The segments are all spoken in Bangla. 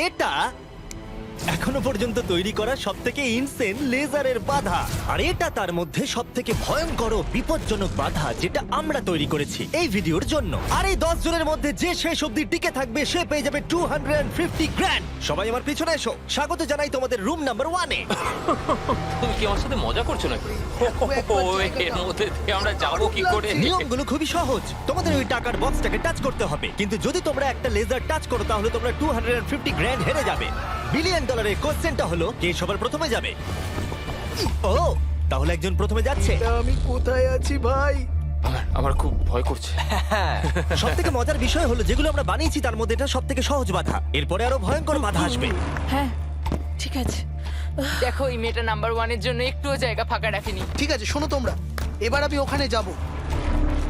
এটা এখনো পর্যন্ত তৈরি করা সবথেকে ইনসেন লেজারের বাধা, আর এটা তার মধ্যে সবথেকে ভয়ঙ্কর ও বিপজ্জনক বাধা যেটা আমরা তৈরি করেছি এই ভিডিওর জন্য। আর এই 10 জনের মধ্যে যে শেষ অবধি টিকে থাকবে সে পেয়ে যাবে 250 গ্র্যান্ড। সবাই আমার পিছনে এসো, স্বাগত জানাই তোমাদের রুম নাম্বার 1 এ। তুমি কি আমার সাথে মজা করছো নাকি? এর মধ্যে দিয়ে আমরা যাবো কি করে? নিয়মগুলো খুবই সহজ, তোমাদের ওই টাকার বক্সটাকে টাচ করতে হবে, কিন্তু যদি তোমরা একটা লেজার টাচ করো তাহলে তোমরা 250 গ্র্যান্ড হেরে যাবে। বিলিয়ন ডলারের কোশ্চেনটা হলো কে সবার প্রথমে যাবে। ও তাহলে একজন প্রথমে যাচ্ছে। আমি কোথায় আছি ভাই? আমার খুব ভয় করছে। সব থেকে মজার বিষয় হলো যেগুলো আমরা বানিয়েছি তার মধ্যে এটা সব থেকে সহজ বাধা, এরপরে আরো ভয়ঙ্কর বাধা আসবে। হ্যাঁ ঠিক আছে। দেখো এই মেয়েটা নাম্বার 1 এর জন্য একটুও জায়গা ফাঁকা রাখেনি। ঠিক আছে শোনো তোমরা, এবার আমি ওখানে যাব।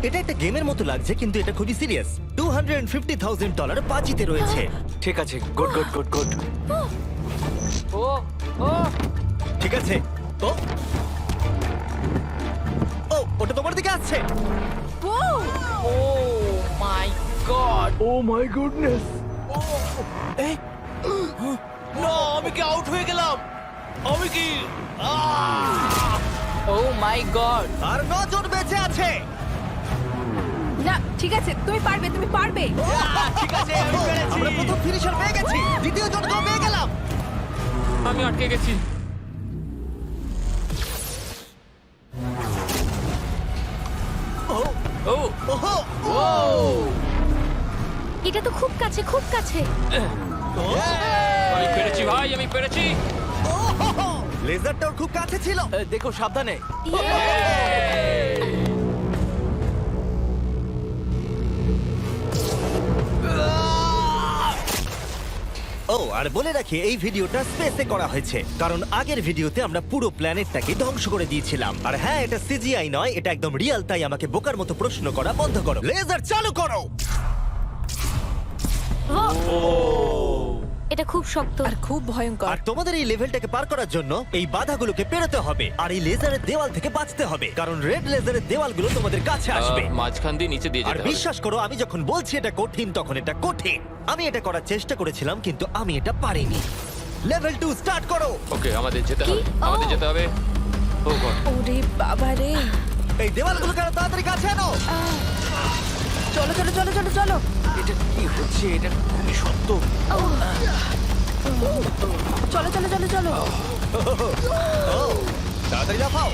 এটা একটা গেমের মতো লাগছে কিন্তু এটা খুবই সিরিয়াস। $250,000 বাজিতে রয়েছে। ঠিক আছে, গুড গুড গুড গুড। ও ও ঠিক আছে। ও ও ওটা তোমার দিকে আসছে। Oh oh my god. Oh my goodness. না, আমি কি আউট হয়ে গেলাম? আমি কি? ও মাই গড। আর 9 জন বেঁচে আছে। না ঠিক আছে, তুমি পারবে তুমি পারবে। ঠিক আছে, আমি পেরেছি। আমরা প্রথম ফিনিশার পেয়ে গেছি, দ্বিতীয় জনকেও পেয়ে গেলাম। আমি আটকে গেছি। ও ও ওহো এটা তো খুব কাছে খুব কাছে। আমি পেরেছি ভাই, আমি পেরেছি। লেজারটা ওর খুব কাছে ছিল। দেখো সাবধানে। ও আর বলে রাখি এই ভিডিওটা স্পেসে করা হয়েছে কারণ আগের ভিডিওতে আমরা পুরো প্ল্যানেটটাকে ধ্বংস করে দিয়েছিলাম। আর হ্যাঁ, এটা সিজিআই নয়, এটা একদম রিয়েল, তাই আমাকে বোকার মতো প্রশ্ন করা বন্ধ করো। লেজার চালু করো। এটা খুব শক্ত। আর খুব ভয়ঙ্কর। আর তোমাদের এই লেভেলটাকে পার করার জন্য এই বাধাগুলোকে পেরোতে হবে আর এই লেজারের দেওয়াল থেকে বাঁচতে হবে, কারণ রেড লেজারের দেওয়ালগুলো তোমাদের কাছে আসবে। মাঝখান দিয়ে নিচে দিয়ে আর যেতে হবে। বিশ্বাস করো, আমি যখন বলছি এটা কঠিন তখন এটা কঠিন। আমি এটা করার চেষ্টা করেছিলাম কিন্তু আমি এটা পারিনি। লেভেল 2 স্টার্ট করো। ওকে, আমাদের যেতে কি? হবে, আমাদের ও। যেতে হবে। ও গড, ওরে বাবা রে। এই দেওয়ালগুলো কেন তাড়াতাড়ি কাছে আনো। চলো চলো চলো চলো চলো। এটা কি হচ্ছে? এটা খুবই শক্ত। চলো চলো চলো চলো। ও, তাড়াতাড়ি লাফাও।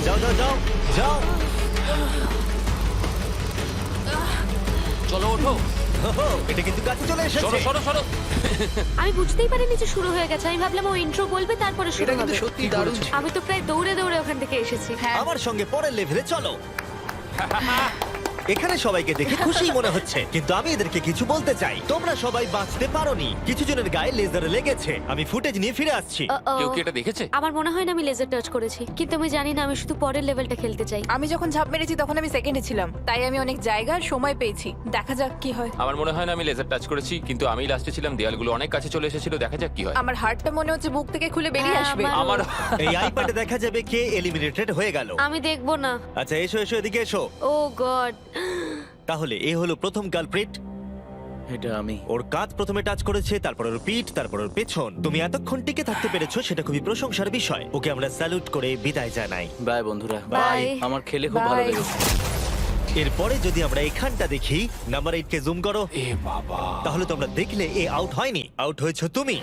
যাও যাও যাও যাও। চলো ওঠো। ওহো, এটা কিন্তু কাছে চলে সরো এসেছে। সরো সরো। আমি বুঝতেই পারিনি যে শুরু হয়ে গেছে। আমি ভাবলাম ও ইন্ট্রো বলবে তারপরে শুরু এটা কিন্তু হবে। সত্যি দারুণ ছিল। আমি তো প্রায় দৌড়ে দৌড়ে ওখান থেকে এসেছি। হ্যাঁ আমার সঙ্গে পরের লেভেলে চলো। এখানে সবাইকে দেখে খুশি মনে হচ্ছে কিন্তু আমি এদেরকে কিছু বলতে চাই। তোমরা সবাই বাঁচতে পারোনি, কিছু জনের গায়ে লেজার লেগেছে। আমি ফুটেজ নিয়ে ফিরে আসছি। Uh-oh. কেউ কি এটা দেখেছে? আমার মনে হয় না আমি লেজার টাচ করেছি, কিন্তু আমি জানি না, আমি শুধু পরের লেভেলটা খেলতে চাই। আমি যখন ঝাঁপ মেরেছি তখন আমি সেকেন্ডে ছিলাম, তাই আমি অনেক জায়গার সময় পেয়েছি। দেখা যাক কি হয়। আমার মনে হয় না আমি লেজার টাচ করেছি, কিন্তু আমি লাস্টে ছিলাম, দেয়ালগুলো অনেক কাছে চলে এসেছিল। দেখা যাক কি হয়। আমার হার্টটা মনে হচ্ছে বুক থেকে খুলে বেরিয়ে হ্যাঁ, আসবে। আমার- আমার এই আইপ্যাডে দেখা যাবে কে এলিমিনেটেড হয়ে গেল। আমি দেখবো না। আচ্ছা এসো এসো, এদিকে এসো। ও গড। তাহলে এ হলো প্রথম কালপ্রিট। এটা আমি। ওর কাঁধ প্রথমে টাচ করেছে, তারপর ওর পিঠ, তারপর ওর পেছন। তুমি এতক্ষণ টিকে থাকতে পেরেছো, সেটা খুবই প্রশংসার বিষয়। ওকে আমরা স্যালুট করে বিদায় জানাই। বাই বন্ধুরা। বাই। আমার খেলে খুব ভালো Bye. লেগেছে। এরপরে যদি আমরা এখানটা দেখি, নাম্বার 8 কে জুম করো, এ বাবা, তাহলে তোমরা দেখলে এ আউট হয়নি, আউট হয়েছো তুমি।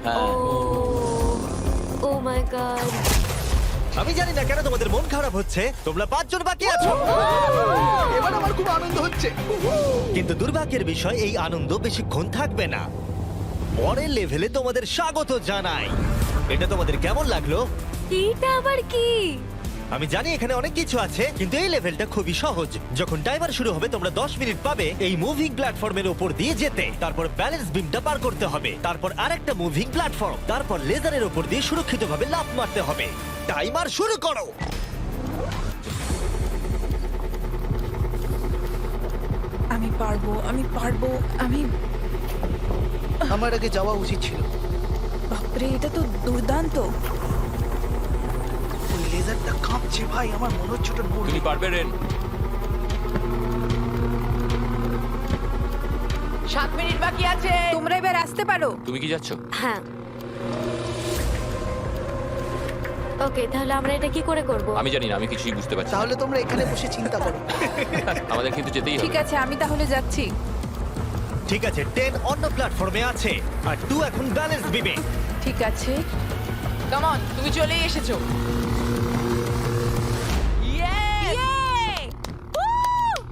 হ্যাঁ, ও মাই গড। আমি জানি না কেন তোমাদের মন খারাপ হচ্ছে, তোমরা 5 জন বাকি আছো। এবার আমার খুব আনন্দ হচ্ছে। কিন্তু দুর্ভাগ্যের বিষয়, এই আনন্দ বেশিক্ষণ থাকবে না। পরের লেভেলে তোমাদের স্বাগত জানাই। এটা তোমাদের কেমন লাগলো? এটা আবার কি? আমি জানি এখানে অনেক কিছু আছে, কিন্তু এই লেভেলটা খুবই সহজ। যখন টাইমার শুরু হবে তোমরা 10 মিনিট পাবে এই মুভিং প্ল্যাটফর্মের উপর দিয়ে যেতে। তারপর ব্যালেন্স বিমটা পার করতে হবে, তারপর আরেকটা মুভিং প্ল্যাটফর্ম, তারপর লেজারের উপর দিয়ে সুরক্ষিতভাবে লাফ মারতে হবে। টাইমার শুরু করো। আমি পারবো আমি পারবো আমি। আমার আগে যাওয়া উচিত ছিল। বাপরে, এটা তো দুর্দান্ত। ওই লেজারটা কাঁপছে ভাই, আমার মনে হচ্ছে ওটা নড়বে। তুমি পারবে রেন। 7 মিনিট বাকি আছে। তোমরা এবার আস্তে আসতে পারো। তুমি কি যাচ্ছ? হ্যাঁ। ওকে, তাহলে আমরা এটা কি করে করব? আমি জানি না, আমি কিছুই বুঝতে পারছি না। তাহলে তোমরা এখানে বসে চিন্তা করো। আমাদের কিন্তু যেতেই ঠিক হবে। আছে, আমি তাহলে যাচ্ছি। ঠিক আছে, 10 অন্য প্ল্যাটফর্মে আছে আর 2 এখন ব্যালেন্স বিমে। ঠিক আছে। কাম অন, তুমি চলেই এসেছো।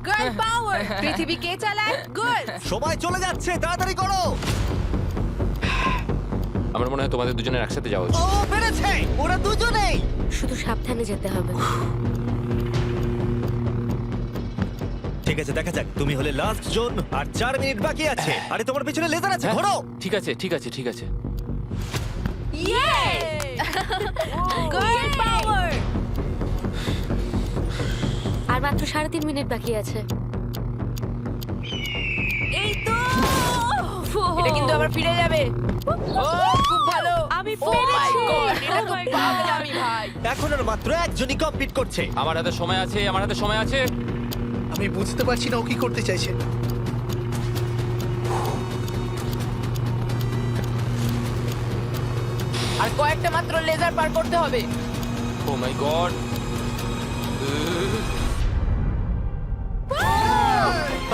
গার্ল পাওয়ার। পৃথিবী কে চালায়? গার্ল। সময় চলে যাচ্ছে, তাড়াতাড়ি করো। আমার মনে হয় তোমাদের দুজনের একসাথে যাওয়া ও উচিত। পেরেছে, ওরা দুজনেই। শুধু সাবধানে যেতে হবে। ঠিক আছে, দেখা যাক। তুমি হলে লাস্ট জোন আর 4 মিনিট বাকি আছে। আরে তোমার পিছনে লেজার আছে, ঘোরো। ঠিক আছে, ঠিক আছে, ঠিক আছে। গার্ল পাওয়ার। আর মাত্র 3.5 মিনিট বাকি আছে। এই তো। এটা কিন্তু আবার ফিরে যাবে। ও খুব ভালো। আমি Oh my পেরেছি। God, এটা তো Oh my God. পাগলামি ভাই। এখন আর মাত্র একজনই কমপ্লিট করছে। আমার হাতে সময় আছে, আমার হাতে সময় আছে। আমি বুঝতে পারছি না ও কি করতে চাইছে। আর কয়েকটা মাত্র লেজার পার করতে হবে। ও মাই গড।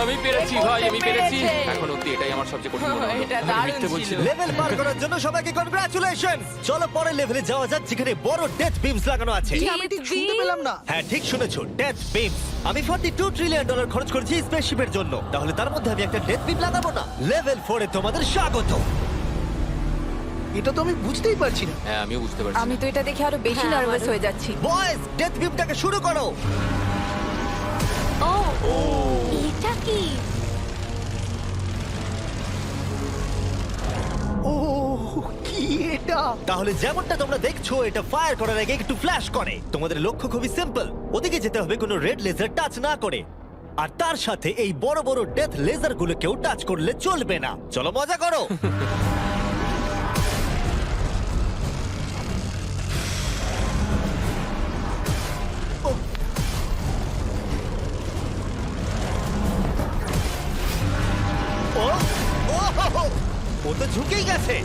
আমি পেরেছি ভাই, আমি পেরেছি। পেরেছে। এখন অবধি এটাই আমার সবচেয়ে কঠিন মনে হলো। এটা আমি দারুণ মিথ্যে বলছি ছিল। না। লেভেল পার করার জন্য সবাইকে কনগ্রাচুলেশনস। চলো পরের লেভেলে যাওয়া যাক, যেখানে বড় ডেথ বিমস লাগানো আছে। কি, আমি ঠিক শুনতে পেলাম না। হ্যাঁ, ঠিক শুনেছো, ডেথ বিমস। আমি $42 ট্রিলিয়ন খরচ করেছি স্পেসশিপের জন্য, তাহলে তার মধ্যে আমি একটা ডেথ বিম লাগাবো না? লেভেল 4 এ তোমাদের স্বাগত। এটা তো আমি বুঝতেই পারছি না। হ্যাঁ, আমিও বুঝতে পারছি। আমি তো এটা দেখে আরো বেশি হ্যাঁ, নার্ভাস আমারও। হয়ে যাচ্ছি। বয়েজ, ডেথ বিমটাকে শুরু করো। ও, এটা কি? ও কি এটা? তাহলে যেমনটা তোমরা দেখছো, এটা ফায়ার করার আগে একটু ফ্ল্যাশ করে। তোমাদের লক্ষ্য খুবই সিম্পল, ওদিকে যেতে হবে কোনো রেড লেজার টাচ না করে। আর তার সাথে এই বড় বড় ডেথ লেজার গুলোকেও টাচ করলে চলবে না। চলো মজা করো। ও ও হো, হো, ও তো ঝুঁকেই গেছে।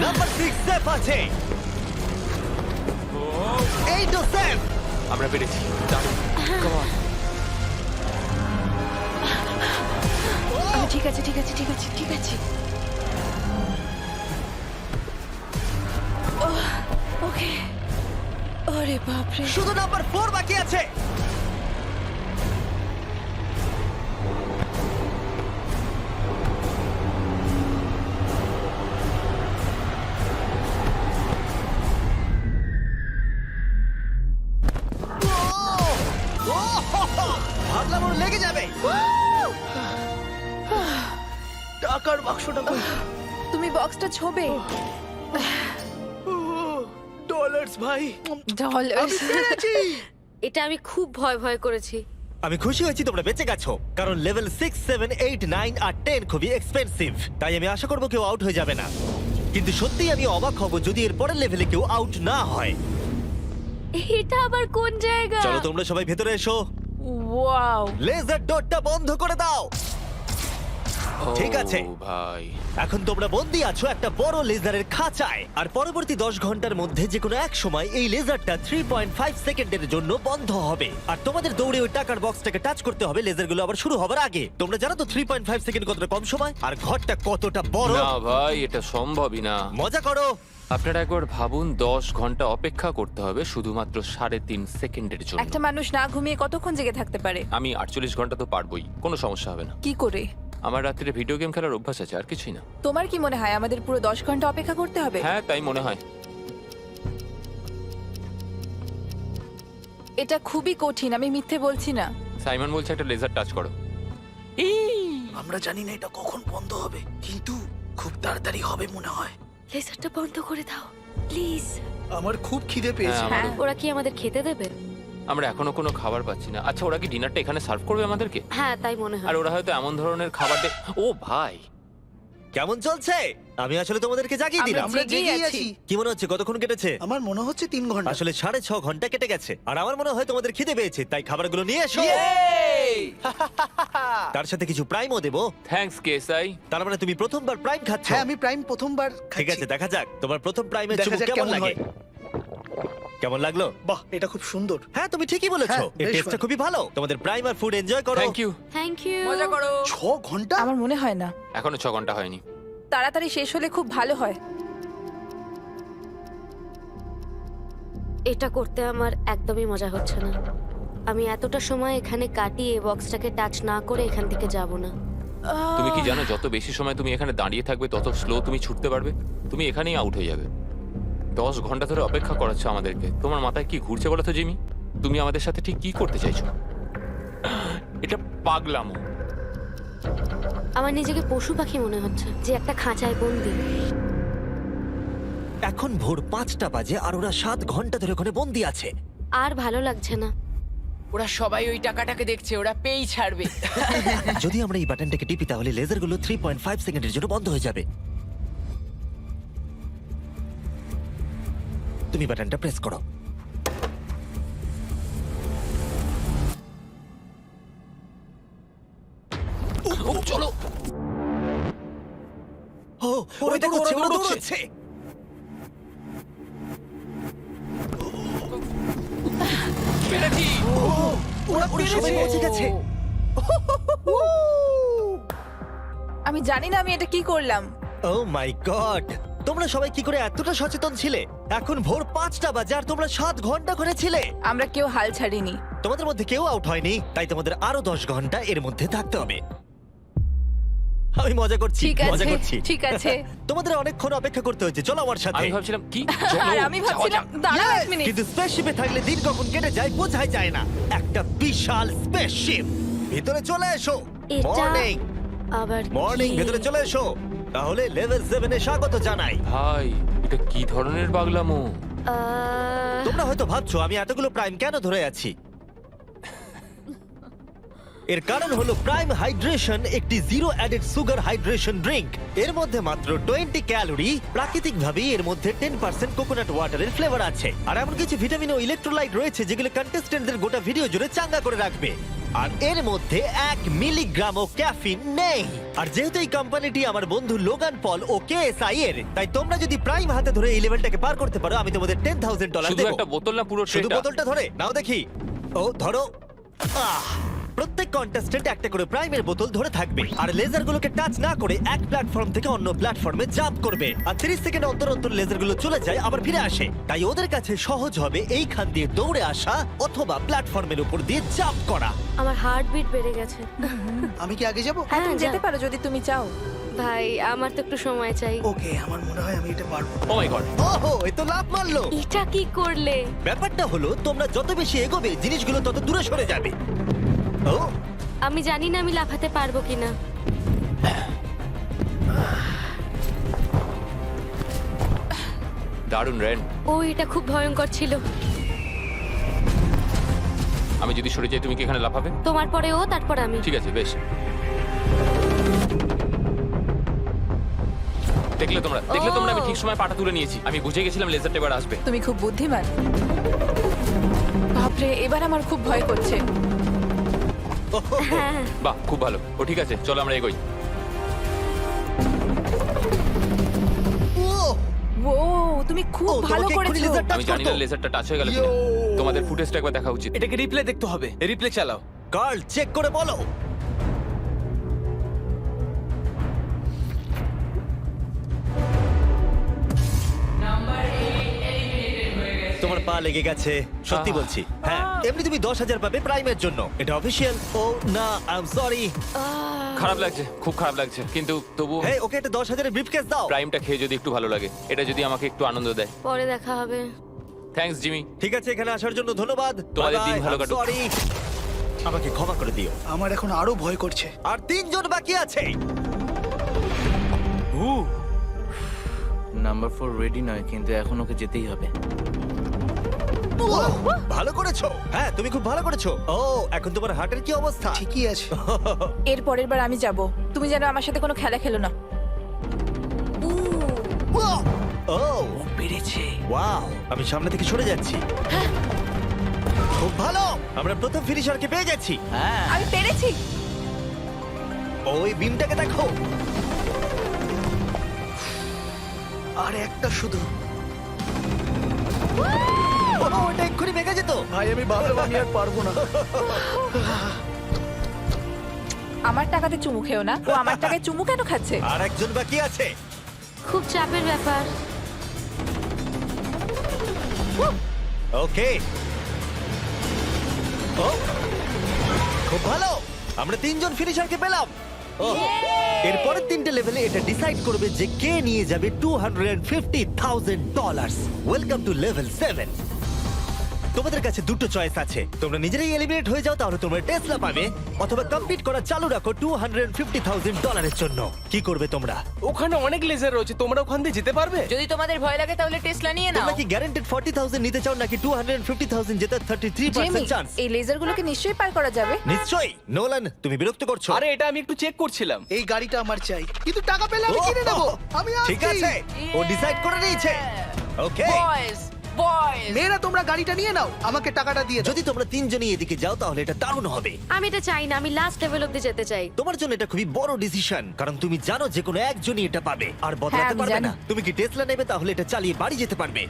নাম্বার 6 সেফ আছে। এই তো সেফ। আমরা পেরেছি। দারুণ। Come on. ঠিক আছে, ঠিক আছে, ঠিক আছে, ঠিক আছে। ওকে। ওরে বাপরে। শুধু নাম্বার 4 বাকি আছে। ভাবলাম ওর লেগে যাবে। টাকার বাক্সটা কই? তুমি বক্সটা ছোবে। ডলার্স ভাই। ডলার। আমি পেরেছি। এটা আমি খুব ভয় ভয় করেছি। আমি খুশি হয়েছি তোমরা বেঁচে গেছো, কারণ লেভেল 6, 7, 8, 9 আর 10 খুবই এক্সপেন্সিভ। তাই আমি আশা করবো কেউ আউট হয়ে যাবে না। কিন্তু সত্যিই আমি অবাক হব যদি এর পরের লেভেলে কেউ আউট না হয়। এটা আবার কোন জায়গা? চলো তোমরা সবাই ভেতরে এসো। ওয়াও। লেজার ডটটা বন্ধ করে দাও। ঠিক আছে। ও ভাই। এখন তোমরা বন্দি আছো একটা বড় লেজারের খাঁচায়, আর পরবর্তী 10 ঘন্টার মধ্যে যে কোনো এক সময় এই লেজারটা 3.5 সেকেন্ডের জন্য বন্ধ হবে। আর তোমাদের দৌড়ে ওই টাকার বক্সটাকে টাচ করতে হবে লেজারগুলো আবার শুরু হবার আগে। তোমরা জানো তো 3.5 সেকেন্ড কতটা কম সময়, আর ঘরটা কতটা বড়। না ভাই, এটা সম্ভবই না। মজা করো। আপনারা একবার ভাবুন, 10 ঘন্টা অপেক্ষা করতে হবে শুধুমাত্র 3.5 সেকেন্ডের জন্য। একটা মানুষ না ঘুমিয়ে কতক্ষণ জেগে থাকতে পারে? আমি 48 ঘন্টা তো পারবোই, কোনো সমস্যা হবে না। কি করে? আমার রাত্রে ভিডিও গেম খেলার অভ্যাস আছে, আর কিছুই না। তোমার কি মনে হয় আমাদের পুরো 10 ঘন্টা অপেক্ষা করতে হবে? হ্যাঁ, তাই মনে হয়। এটা খুবই কঠিন, আমি মিথ্যে বলছি না। সাইমন বলছে একটা লেজার টাচ করো। আমরা জানি না এটা কখন বন্ধ হবে, কিন্তু খুব তাড়াতাড়ি হবে মনে হয়। লেজারটা বন্ধ করে দাও প্লিজ। আমার খুব খিদে পেয়েছে। হ্যাঁ, আমারও। ওরা কি আমাদের খেতে দেবে? আমরা এখনো কোনো খাবার পাচ্ছি না। আচ্ছা, ওরা কি ডিনারটা এখানে সার্ভ করবে আমাদেরকে? হ্যাঁ তাই মনে আর হয়। ওরা হয়তো এমন ধরনের খাবার ও ভাই, কেমন চলছে? আমি আসলে তোমাদেরকে জাগিয়ে দিলাম। আমরা জেগেই জেগেই আছি। আছি। কি মনে হচ্ছে কতক্ষণ কেটেছে? আমার মনে হচ্ছে 3 ঘন্টা। আসলে 6.5 ঘন্টা কেটে গেছে। আর আমার মনে হয় তোমাদের খিদে পেয়েছে, তাই খাবারগুলো নিয়ে এসো। তার সাথে কিছু প্রাইমও দেবো। থ্যাঙ্কস কেসাই। তার মানে তুমি প্রথমবার প্রাইম খাচ্ছ? হ্যাঁ, আমি প্রাইম প্রথমবার খাচ্ছি। ঠিক আছে, দেখা যাক তোমার প্রথম প্রাইমের দেখা চুমুক যাক কেমন কেমন লাগে। হয়। কেমন লাগলো? বাহ, এটা খুব সুন্দর। হ্যাঁ, তুমি ঠিকই বলেছো। হ্যাঁ, এর বেশ টেস্টটা ভালো। খুবই ভালো। তোমাদের প্রাইম আর ফুড এনজয় করো। Thank you. Thank you. মজা করো। 6 ঘন্টা? আমার মনে হয় না, এখনো 6 ঘন্টা হয়নি। তাড়াতাড়ি শেষ হলে খুব ভালো হয়। এটা করতে আমার একদমই মজা হচ্ছে না। আমি এতটা সময় এখানে কাটিয়ে বক্সটাকে টাচ না করে এখান থেকে যাব না। তুমি কি জানো যত বেশি সময় তুমি এখানে দাঁড়িয়ে থাকবে তত স্লো তুমি ছুটতে পারবে? তুমি এখানেই আউট হয়ে যাবে। 10 ঘন্টা ধরে অপেক্ষা করাচ্ছ আমাদেরকে। তোমার মাথায় কি ঘুরছে বলো তো জিমি? তুমি আমাদের সাথে ঠিক কি করতে চাইছো? এটা পাগলামো। আমার নিজেকে পশু পাখি মনে হচ্ছে, যে একটা খাঁচায় বন্দি। এখন ভোর 5টা বাজে আর ওরা 7 ঘন্টা ধরে ওখানে বন্দি আছে। আর ভালো লাগছে না। ওরা সবাই ওই টাকাটাকে দেখছে, ওরা পেই ছাড়বে। যদি আমরা এই বাটনটাকে টিপি তাহলে লেজারগুলো 3.5 সেকেন্ডের জন্য বন্ধ হয়ে যাবে। তুমি বাটনটা প্রেস করো। ও চলো। ও, ওরা দৌড়চ্ছে, ওরা দৌড়চ্ছে। পেরেছি। ওরা সবাই পৌঁছে গেছে। আমি জানি না আমি এটা কি করলাম। ও মাই গড, তোমরা সবাই কি করে এতটা সচেতন ছিলে? এখন ভোর 5টা বাজে আর তোমরা 7 ঘন্টা করে ছিলে। আমরা কেউ হাল ছাড়িনি। তোমাদের মধ্যে কেউ আউট হয়নি, তাই তোমাদের আরো 10 ঘন্টা এর মধ্যে থাকতে হবে। আমি মজা করছি, ঠিক মজা আছে, করছি। ঠিক আছে। তোমাদের অনেকক্ষণ অপেক্ষা করতে হয়েছে, চলো আমার সাথে। আমি ভাবছিলাম কি আর আমি ভাবছিলাম, দাঁড়াও এক মিনিট। কিন্তু স্পেসশিপে থাকলে দিন কখন কেটে যায় বোঝাই যায় না। একটা বিশাল স্পেসশিপ। ভিতরে চলে এসো। এটা মর্নিং, আবার মর্নিং, কি? ভিতরে চলে এসো। তাহলে লেভেল 7 এ স্বাগত জানাই। ভাই, এটা কি ধরনের পাগলামো? তোমরা হয়তো ভাবছো আমি এতগুলো প্রাইম কেন ধরে আছি। এর কারণ হলো প্রাইম হাইড্রেশন একটি zero added sugar hydration drink. এর মধ্যে মাত্র 20 ক্যালোরি। প্রাকৃতিকভাবেই এর মধ্যে 10% কোকোনাট ওয়াটারের ফ্লেভার আছে। আর এমন কিছু ভিটামিন ও ইলেকট্রোলাইট রয়েছে যেগুলো কন্টেস্টেন্টদের গোটা ভিডিও জুড়ে চাঙ্গা করে রাখবে। আর এর মধ্যে 1 মিলিগ্রামও ক্যাফিন নেই। আর যেহেতু এই কোম্পানিটি আমার বন্ধু লোগান পল ও KSI এর, তাই তোমরা যদি প্রাইম হাতে ধরে এই লেভেলটাকে পার করতে পারো আমি তোমাদের $10,000 শুধু দেবো। একটা বোতল না পুরো শুধু ট্রেটা? বোতলটা ধরে নাও দেখি। ও ধরো। প্রত্যেক কন্টেস্টেন্ট একটা করে প্রাইমের বোতল ধরে থাকবে আর লেজারগুলোকে টাচ না করে এক প্ল্যাটফর্ম থেকে অন্য প্ল্যাটফর্মে জাম্প করবে। আর 30 সেকেন্ড অন্তর অন্তর লেজারগুলো চলে যায় আবার ফিরে আসে। তাই ওদের কাছে সহজ হবে এইখান দিয়ে দৌড়ে আসা অথবা প্ল্যাটফর্মের উপর দিয়ে জাম্প করা। আমার হার্টবিট বেড়ে গেছে। আমি কি আগে যাব? হ্যাঁ, তুমি যাও। যেতে পারো যদি তুমি চাও। ভাই আমার তো একটু সময় চাই। ওকে, আমার মনে হয় আমি এটা পারবো। ও মাই গড। ওহো, এ তো লাভ মারলো। এটা কি করলে? ব্যাপারটা হলো তোমরা যত বেশি এগোবে জিনিসগুলো তত দূরে সরে যাবে। ও, আমি জানি না আমি লাফাতে পারবো কিনা। দারুণ রেন। ও এটা খুব ভয়ঙ্কর ছিল। আমি যদি সরে যাই তুমি কি এখানে লাফাবে? তোমার পরে ও, তারপর আমি। ঠিক আছে, বেশ। দেখলে তোমরা আমি ঠিক সময় পাটা তুলে নিয়েছি। আমি বুঝে গেছিলাম লেজারটা এবার আসবে। তুমি খুব বুদ্ধিমান। বাপরে, এবার আমার খুব ভয় করছে। হ্যাঁ, বাহ, খুব ভালো। ও ঠিক আছে, চলো আমরা এগোই। ও, তুমি খুব ও, ভালো তোমাকে এক্ষুনি করেছো। laser touch আমি জানি না করতো। লেজারটা টাচ হয়ে গেল কিনা। তোমাদের ফুটেজটা একবার দেখা উচিত। এটাকে রিপ্লে দেখতে হবে। রিপ্লে চালাও। কার্ল চেক করে বলো। তোমার পা লেগে গেছে, সত্যি বলছি। হ্যাঁ, এমনি তুমি 10,000 পাবে প্রাইমের জন্য, এটা অফিসিয়াল। ও না, আই এম সরি। খারাপ লাগছে, খুব খারাপ লাগছে, কিন্তু তবু হ্যাঁ, ওকে এটা 10,000 ব্রিফকেস দাও। প্রাইমটা খেয়ে যদি একটু ভালো লাগে, এটা যদি আমাকে একটু আনন্দ দেয়। পরে দেখা হবে। Thanks Jimmy. ঠিক আছে, এখানে আসার জন্য ধন্যবাদ। তোমাদের দিন ভালো কাটুক। সরি, আমাকে ক্ষমা করে দিও। আমার এখন আরো ভয় করছে। আর 3 জন বাকি আছে। নাম্বার 4 রেডি নয়, কিন্তু এখন ওকে যেতেই হবে। ভালো করেছো। হ্যাঁ, তুমি খুব ভালো করেছো। ও, এখন তোমার হার্টের কি অবস্থা? ঠিকই আছে। এর পরের বার আমি যাব, তুমি যেন আমার সাথে কোনো খেলা খেলো না। ও, পেরেছে। ওয়াও, আমি সামনে থেকে সরে যাচ্ছি। খুব ভালো, আমরা প্রথম ফিনিশারকে পেয়ে গেছি। হ্যাঁ, আমি পেরেছি। ওই বিমটাকে দেখো। আর একটা শুধু। ওটা এক্ষুনি ভেঙে যেত। ভাই আমি ভাবলাম আমি আর পারবো না। আমার টাকাতে চুমু খেও না, ও আমার টাকায় চুমু কেন খাচ্ছে? আর একজন বাকি আছে। খুব চাপের ব্যাপার। ওকে, ও, খুব ভালো, আমরা তিনজন ফিনিশারকে পেলাম। ও, এরপরের তিনটে লেভেলে এটা ডিসাইড করবে যে কে নিয়ে যাবে $250,000। Welcome to level 7। তোমাদের কাছে দুটো চয়েস আছে, তোমরা নিজেরাই এলিমিনেট হয়ে যাও তাহলে তোমরা টেসলা পাবে, অথবা কমপ্লিট করা চালু রাখো $250,000 জন্য। কি করবে তোমরা? ওখানে অনেক লেজার রয়েছে, তোমরা ওখান দিয়ে যেতে পারবে? যদি তোমাদের ভয় লাগে তাহলে টেসলা নিয়ে নাও। তোমরা কি গ্যারান্টেড 40,000 নিতে চাও নাকি 250,000 জেতার 33% চান্স? এই লেজারগুলোকে নিশ্চয়ই পার করা যাবে। নিশ্চয়ই। নোলান, তুমি বিরক্ত করছো। আরে এটা আমি একটু চেক করছিলাম। এই গাড়িটা আমার চাই, কিন্তু টাকা পেলে আমি কিনে নেবো। আমি ঠিক আসছি। আছে, ও ডিসাইড করে নিয়েছে। ওকে, বয়েজ বয়েজ, মেয়েরা তোমরা গাড়িটা নিয়ে নাও, আমাকে টাকাটা দিয়ে দাও। যদি তোমরা তিনজনই এদিকে যাও তাহলে এটা দারুণ হবে। আমি এটা চাই না, আমি লাস্ট লেভেল অব্দি যেতে চাই। তোমার জন্য এটা খুবই বড় ডিসিশন, কারণ তুমি জানো যে কোনো একজনই এটা পাবে আর বদলাতে আমি পারবে জানি। না। তুমি কি টেসলা নেবে? তাহলে এটা চালিয়ে বাড়ি যেতে পারবে।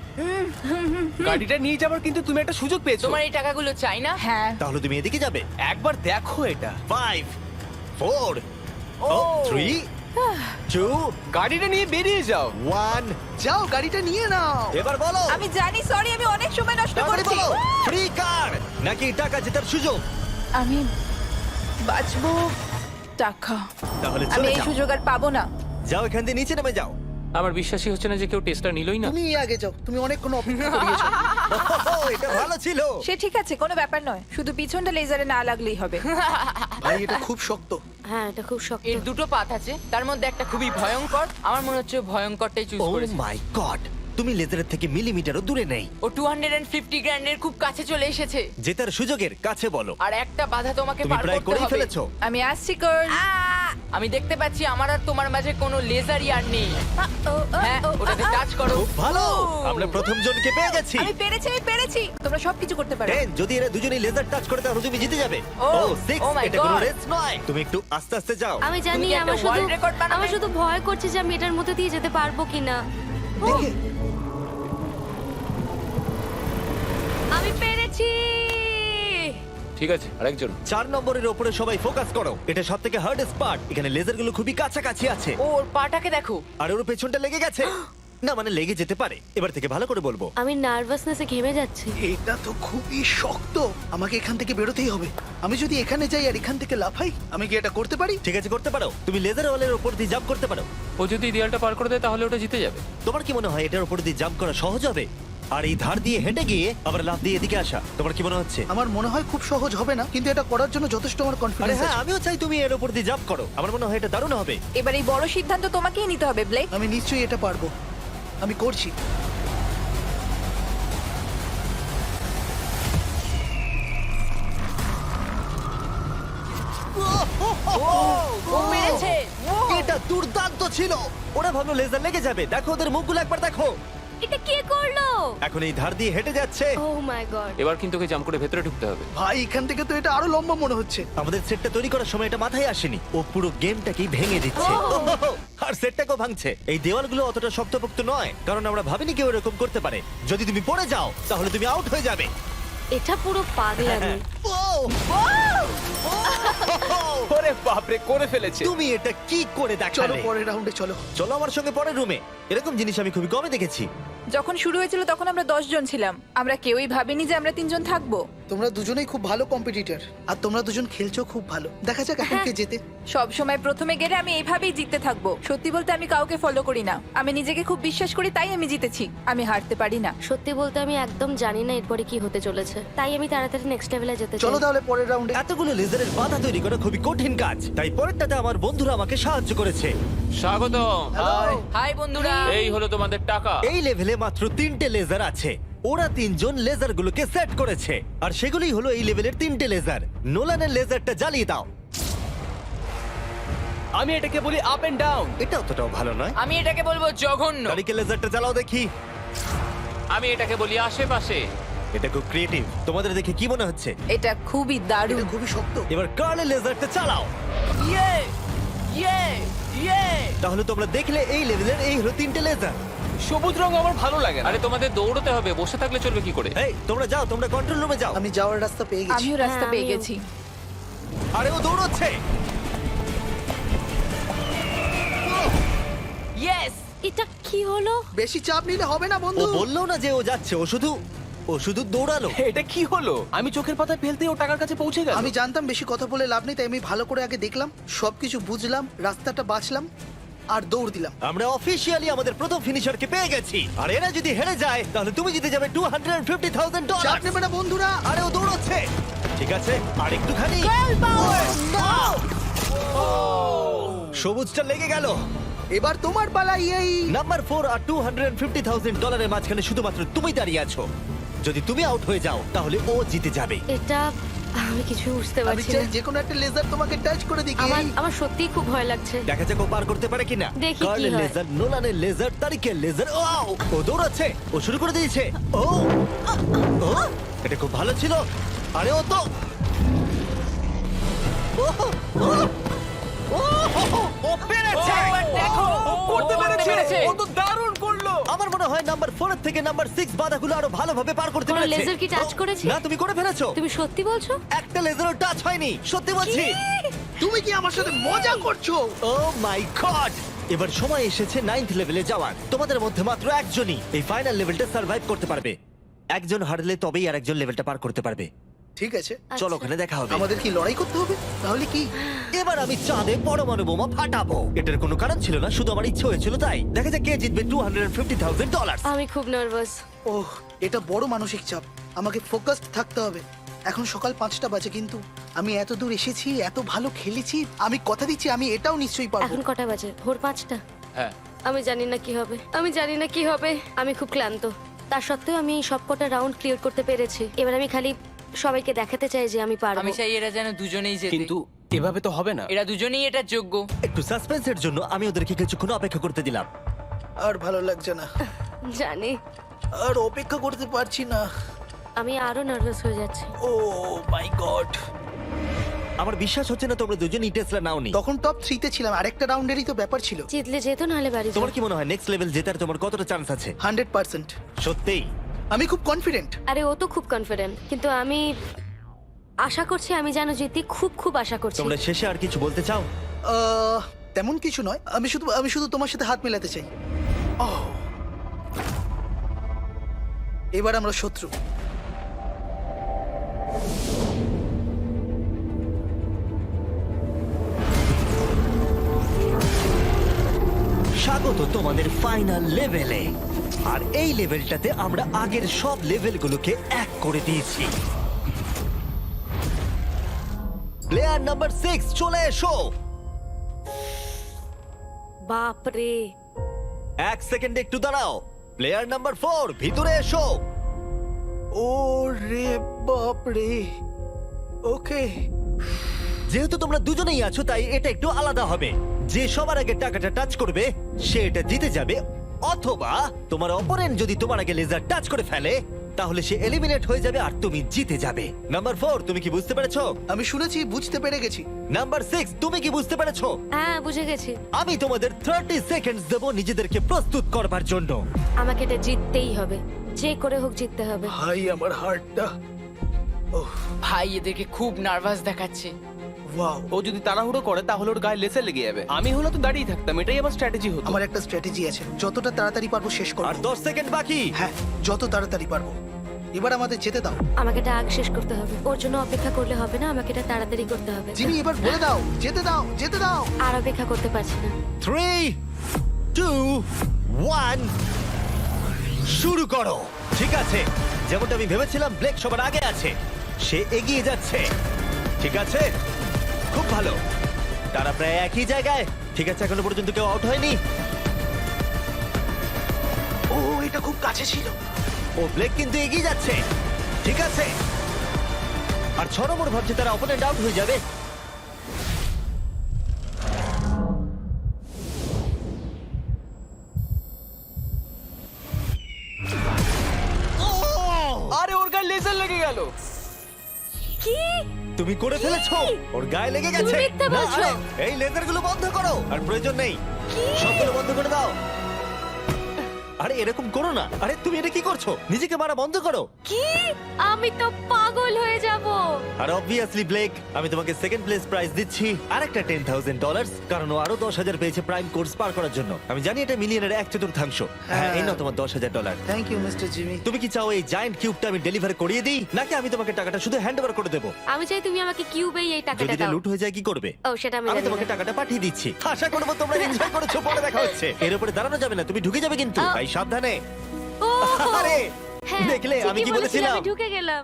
গাড়িটা নিয়ে যাবার কিন্তু তুমি একটা সুযোগ পেয়েছো। তোমার এই টাকাগুলো চাই না? হ্যাঁ, তাহলে তুমি এদিকে যাবে। একবার দেখো এটা। 5 4 3 2 গাড়িটা নিয়ে বেরিয়ে যাও। 1। যাও গাড়িটা নিয়ে নাও। এবার বলো, আমি জানি, সরি, আমি অনেক সময় নষ্ট তাড়াতাড়ি করছি। বলো, ফ্রি কার নাকি টাকা জেতার সুযোগ? আমি বাঁচবো টাকা। তাহলে আমি চলে এই যাও। সুযোগ আর পাবো না। যাও, এখান দিয়ে নিচে নেমে যাও। আমার বিশ্বাসই হচ্ছে না যে কেউ টেস্টটা নিলই না। তুমি আগে যাও, তুমি অনেকক্ষণ অপেক্ষা করিয়েছো। এটা ভালো ছিল। সে ঠিক আছে, কোনো ব্যাপার নয়, শুধু পিছনটা লেজারে না লাগলেই হবে। ভাই এটা খুব শক্ত। হ্যাঁ, এটা খুব শক্ত। এর দুটো পাত আছে, তার মধ্যে একটা খুবই ভয়ঙ্কর। আমার মনে হচ্ছে ও ভয়ঙ্করটাই চুজ ও করেছে। মাই গড, তুমি লেজারের থেকে মিলিমিটারও দূরে নেই। ও 250 গ্র্যান্ডের খুব কাছে চলে এসেছে। জেতার সুযোগের কাছে বলো। আর একটা বাধা তোমাকে তুমি পার প্রায় করতে করেই হবে। ফেলেছো। আমি আসছি গার্ল। আমি দেখতে পাচ্ছি আমার আর তোমার মাঝে কোনো লেজারই আর নেই। হ্যাঁ, ওটাকে টাচ করো। খুব ভালো, আমরা প্রথম জনকে পেয়ে গেছি। আমি পেরেছি। তোমরা সবকিছু করতে পারো। 10, যদি এরা দুজনেই লেজার টাচ করে তাহলে তুমি জিতে যাবে। ও, ও 6, oh my এটা কোনো God. রেস নয়। তুমি একটু আস্তে আস্তে যাও। আমি জানি, তুমি কি একটা আমার শুধু world record বানাবে? আমার শুধু ভয় করছে যে আমি এটার মধ্যে দিয়ে যেতে পারবো কিনা। দেখে আমি পেরেছি। ঠিক আছে, আরেকজন। 4 নম্বরের উপরে সবাই ফোকাস করো। এটা সবথেকে হার্ডেস্ট পার্ট। এখানে লেজারগুলো খুবই কাছাকাছি আছে ওর পাটাকে দেখো। আর ওর পেছনটা লেগে গেছে। না মানে লেগে যেতে পারে। এবার থেকে ভালো করে বলবো। আমি নার্ভাসনেসে ঘেমে যাচ্ছি। এটা তো খুবই শক্ত, আমাকে এখান থেকে বেরোতেই হবে। আমি যদি এখানে যাই আর এখান থেকে লাফাই, আমি কি এটা করতে পারি? ঠিক আছে, করতে পারো। তুমি লেজার ওয়ালের উপর দিয়ে জাম্প করতে পারো। ও যদি দেয়ালটা পার করে দেয় তাহলে ওটা জিতে যাবে। তোমার কি মনে হয় এটার উপর দিয়ে জাম্প করা সহজ হবে? আর এই ধার দিয়ে হেঁটে গিয়ে আবার লাফ দিয়ে এদিকে আসা, তোমার কি মনে হচ্ছে? আমার মনে হয় খুব সহজ হবে না, কিন্তু এটা করার জন্য যথেষ্ট আমার আরে কনফিডেন্স হ্যাঁ, আছে। আমিও চাই তুমি এর উপর দিয়ে জাম্প করো। আমার মনে হয় এটা দারুণ হবে। এবার এই বড় সিদ্ধান্ত তোমাকেই নিতে হবে, ব্লেক। আমি নিশ্চয়ই এটা পারবো, আমি করছি। ও পেরেছে। এটা দুর্দান্ত ছিল। ওরা ভাবলো লেজার লেগে যাবে। দেখো ওদের মুখগুলো একবার দেখো। এটা কে করলো? এখন এই ধার দিয়ে হেঁটে যাচ্ছে। ও মাই গড। এবার কিন্তু ওকে জাম্প করে ভেতরে ঢুকতে হবে। ভাই এখান থেকে তো এটা আরো লম্বা মনে হচ্ছে। আমাদের সেটটা তৈরি করার সময় এটা মাথায় আসেনি। ও পুরো গেমটাকেই ভেঙে দিচ্ছে। আর সেটটাকেও ভাঙছে। এই দেওয়ালগুলো অতটা শক্তপোক্ত নয়, কারণ আমরা ভাবিনি কেউ এরকম করতে পারে। যদি তুমি পড়ে যাও তাহলে তুমি আউট হয়ে যাবে। এটা পুরো পাগলামি। ওরে বাপরে, করে ফেলেছে। তুমি এটা কি করে চলো দেখালে? পরের রাউন্ডে চলো। চলো আমার সঙ্গে পরের রুমে। এরকম জিনিস আমি খুবই কমে দেখেছি। যখন শুরু হয়েছিল তখন আমরা 10 জন ছিলাম। আমরা কেউই ভাবিনি যে আমরা 3 জন থাকবো। তোমরা দুজনেই খুব ভালো কম্পিটিটর, আর তোমরা দুজন খেলছো খুব ভালো। দেখা যাক এখন কে জেতে। সব সময় প্রথমে গেলে আমি এইভাবেই জিততে থাকবো। সত্যি বলতে আমি কাউকে ফলো করি না, আমি নিজেকে খুব বিশ্বাস করি, তাই আমি জিতেছি। আমি হারতে পারি না। সত্যি বলতে আমি একদম জানি না এরপরে কি হতে চলেছে, তাই আমি তাড়াতাড়ি নেক্সট লেভেলে যেতে চাই। চলো তাহলে পরের রাউন্ডে। এতগুলো লেজারের বাধা তৈরি করা খুবই কঠিন কাজ, তাই পরেরটাতে আমার বন্ধুরা আমাকে সাহায্য করেছে। স্বাগতম। হাই বন্ধুরা। এই হলো তোমাদের টাকা। এই লেভেলে মাত্র 3টে লেজার আছে। ওরা 3জন লেজারগুলোকে সেট করেছে, আর সেগুলোই হলো এই লেভেলের 3টে লেজার। নোলানের লেজারটা জ্বালিয়ে দাও। আমি এটাকে বলি আপ এন্ড ডাউন। এটা অতটাও ভালো নয়। আমি এটাকে বলবো জঘন্য। গাড়িকে লেজারটা জ্বালাও দেখি। আমি এটাকে বলি আশেপাশে। এটা খুব ক্রিয়েটিভ। তোমাদের দেখে কি মনে হচ্ছে? এটা খুবই দারুণ। এটা খুবই শক্ত। এবার কার্লের লেজারটা চালাও। ইয়ে ইয়ে ইয়ে। তাহলে তোমরা দেখলে এই লেভেলের এই হলো 3টে লেজার। সবুজ রং আমার ভালো লাগে না। আরে তোমাদের দৌড়তে হবে, বসে থাকলে চলবে কি করে? এই তোমরা যাও, তোমরা কন্ট্রোল রুমে যাও। আমি যাওয়ার রাস্তা পেয়ে গেছি। আমিও রাস্তা হ্যাঁ, পেয়ে আমিও। গেছি। আরে ও দৌড়চ্ছে। ইয়েস। এটা কি হলো? বেশি চাপ নিলে হবে না ও বন্ধু। বললো না যে ও যাচ্ছে, ও শুধু দৌড়ালো। এটা কি হলো? আমি চোখের পাতায় ফেলতেই ও টাকার কাছে পৌঁছে গেল। আমি জানতাম বেশি কথা বলে লাভ নেই, তাই আমি ভালো করে আগে দেখলাম, সবকিছু বুঝলাম, রাস্তাটা বাঁচলাম আর দৌড় দিলাম। আমরা অফিসিয়ালি আমাদের প্রথম ফিনিশারকে পেয়ে গেছি, আর এরা যদি হেরে যায় তাহলে তুমি জিতে যাবে $250,000। চাপ নেবে না বন্ধুরা। আরে ও দৌড়চ্ছে। ঠিক আছে, আর একটুখানি। না! সবুজটা লেগে গেল। এবার তোমার পালা। এই নাম্বার 4 আর $250,000 এর মাঝখানে শুধুমাত্র তুমি দাঁড়িয়ে আছো। যদি তুমি আউট হয়ে যাও তাহলে ও জিতে যাবে। এটা আমি কিছু বুঝতে আমি পারছি চাই না। যে কোনো একটা লেজার তোমাকে টাচ করে দিই। আমার সত্যিই খুব ভয় লাগছে। দেখা যাক ও পার করতে পারে কিনা। দেখি কি কার্লের হয়। লেজার, নোলানের লেজার, তারিকের লেজার। ও দৌড়াচ্ছে, ও শুরু করে দিয়েছে। ও ও, এটা খুব ভালো ছিল। আরে ও তো ও, ও, ও, ও পেরেছে। দেখো ও করতে পেরেছে। পেরেছে। ও তো দারুণ করলো। আমার মনে হয় নাম্বার 4 এর থেকে নাম্বার 6 বাধাগুলো আরো ভালোভাবে পার করতে কোনো পেরেছে। লেজার কি টাচ করেছে? না, তুমি করে ফেলেছো। তুমি সত্যি বলছো? একটা লেজারও টাচ হয়নি, সত্যি বলছি। তুমি কি আমার সাথে মজা করছো? ও মাই গড! এবার সময় এসেছে 9th লেভেলে যাওয়ার। তোমাদের মধ্যে মাত্র একজনই এই ফাইনাল লেভেলটা সার্ভাইভ করতে পারবে। একজন হারলে তবেই আর একজন লেভেলটা পার করতে পারবে। ঠিক আছে, চলো ওখানে দেখা হবে। আমাদের কি লড়াই করতে হবে? তাহলে কি? এবার আমি চাঁদে পরমাণু বোমা ফাটাবো। এটার কোনো কারণ ছিল না, শুধু আমার ইচ্ছে হয়েছিল তাই। দেখা যাক কে জিতবে $250,000। আমি খুব নার্ভাস। ওহ, এটা বড় মানসিক চাপ। আমাকে ফোকাসড থাকতে হবে। এখন সকাল 5টা বাজে, কিন্তু আমি এত দূর এসেছি, এত ভালো খেলেছি। আমি কথা দিচ্ছি আমি এটাও নিশ্চয়ই পারবো। এখন কটা বাজে? ভোর 5টা। হ্যাঁ। আমি জানি না কি হবে, আমি খুব ক্লান্ত। তার সত্ত্বেও আমি এই সবকটা রাউন্ড ক্লিয়ার করতে পেরেছি। এবার আমি খালি সবাইকে দেখাতে চাই যে আমি পারবো। আমি চাই এরা যেন দুজনেই জেতে। কিন্তু এভাবে তো হবে না। এরা দুজনেই এটার যোগ্য। একটু সাসপেন্সের জন্য আমি ওদেরকে কিছুক্ষণ অপেক্ষা করতে দিলাম। আর ভালো লাগছে না, জানি। আর অপেক্ষা করতে পারছি না। আমি আরো নার্ভাস হয়ে যাচ্ছি। ও মাই গড! আমার বিশ্বাস হচ্ছে না তোমরা দুজনই টেসলা নাওনি। তখন টপ 3 তে ছিলাম, আরেকটা রাউন্ডেরই তো ব্যাপার ছিল। জিতলে যেত, নাহলে বাড়ি তোমার যাও। কি মনে হয় নেক্সট লেভেল জেতার তোমার কতটা চান্স আছে? 100%। সত্যিই? আমি খুব কনফিডেন্ট। আরে ও তো খুব কনফিডেন্ট, কিন্তু আমি আশা করছি আমি যেন জিতি। খুব খুব আশা করছি। তোমরা শেষে আর কিছু বলতে চাও? তেমন কিছু নয়, আমি শুধু তোমার সাথে হাত মেলাতে চাই। এবার আমরা শত্রু। স্বাগত তোমাদের ফাইনাল লেভেলে। আর এই লেভেলটাতে আমরা আগের সব লেভেলগুলোকে এক করে দিয়েছি। প্লেয়ার নাম্বার 6 চলে এসো। বাপ রে! 1 সেকেন্ড একটু দাঁড়াও। প্লেয়ার নাম্বার 4 ভিতরে এসো। ও রে বাপ রে। ওকে, যেহেতু তোমরা দুজনেই আছো তাই এটা একটু আলাদা হবে। যে সবার আগে টাকাটা টাচ করবে সে এটা জিতে যাবে, অথবা তোমার অপোনেন্ট যদি তোমার আগে লেজার টাচ করে ফেলে তাহলে সে এলিমিনেট হয়ে যাবে আর তুমি জিতে যাবে। নাম্বার 4 তুমি কি বুঝতে পেরেছো? আমি শুনেছি, বুঝতে পেরে গেছি। নাম্বার 6 তুমি কি বুঝতে পেরেছো? হ্যাঁ, বুঝে গেছি। আমি তোমাদের 30 সেকেন্ডস দেব নিজেদেরকে প্রস্তুত করবার জন্য। আমাকে এটা জিততেই হবে, যে করে হোক জিততে হবে। ভাই আমার হার্টটা। ওহ ভাই এদেরকে খুব নার্ভাস দেখাচ্ছে। ওয়াও! ও যদি তাড়াহুড়ো করে তাহলে ওর গায়ে লেসে লেগে যাবে। আমি হলে তো দাঁড়িয়ে থাকতাম, এটাই আমার স্ট্র্যাটেজি হতো। আমার একটা স্ট্র্যাটেজি আছে, যতটা তাড়াতাড়ি পারবো শেষ করব। আর 10 সেকেন্ড বাকি। হ্যাঁ, যত তাড়াতাড়ি পারবো। এবার আমাদের যেতে দাও। আমাকে এটা আগ শেষ করতে হবে। ওর জন্য অপেক্ষা করলে হবে না, আমাকে এটা তাড়াতাড়ি করতে হবে। জিমি, এবার বলে দাও, যেতে দাও, যেতে দাও। আর অপেক্ষা করতে পারছি না। 3 2 1 শুরু করো। ঠিক আছে, যেমনটা আমি ভেবেছিলাম ব্লেক সবার আগে আছে। সে এগিয়ে যাচ্ছে। ঠিক আছে, খুব ভালো। তারা প্রায় একই জায়গায়। ঠিক আছে, এখনো পর্যন্ত কেউ আউট হয়নি। ও এটা খুব কাছে ছিল। ও ব্লেক কিন্তু এগিয়ে যাচ্ছে। ঠিক আছে, আর 6 নম্বর ভাবছে তারা অপোনেন্ট আউট হয়ে যাবে। আরে ওর গায়ে লেজার লেগে গেল। কি? তুমি করে ফেলেছো, ওর গায়ে লেগে গেছে। তুমি মিথ্যে না, বলছো। আরে, এই লেজারগুলো বন্ধ করো, আর প্রয়োজন নেই, সবগুলো বন্ধ করে দাও। আরে এরকম করো না। আরে তুমি এটা কি করছো? নিজেকে মারা বন্ধ করো। কি? আমি তো পাগল হয়ে যাব। আর অবভিয়াসলি ব্লেক, আমি তোমাকে সেকেন্ড প্লেস প্রাইজ দিচ্ছি আর একটা $10,000, কারণ ও আরো 10,000 পেয়েছে প্রাইম কোর্স পার করার জন্য। আমি জানি এটা মিলিয়নের 1/4। হ্যাঁ, এই নাও তোমার $10,000। Thank you mister Jimmy. তুমি কি চাও এই জায়ান্ট কিউবটা আমি ডেলিভার করিয়ে দিই, নাকি আমি তোমাকে টাকাটা শুধু হ্যান্ড ওভার করে দেবো? আমি চাই তুমি আমাকে কিউবেই এই যদি টাকাটা এটা দাও। লুট হয়ে যায় কি করবে? ও সেটা আমি আমি জানি তোমাকে না। টাকাটা পাঠিয়ে দিচ্ছি। আশা করবো তোমরা এনজয় করেছো। পরে দেখা হচ্ছে। এর উপরে দাঁড়ানো যাবে না, তুমি ঢুকে যাবে কিন্তু, তাই সাবধানে। ও আরে হ্যাঁ, দেখলে আমি ঠিকই কি বলেছিলে, বলেছিলাম? আমি ঢুকে গেলাম।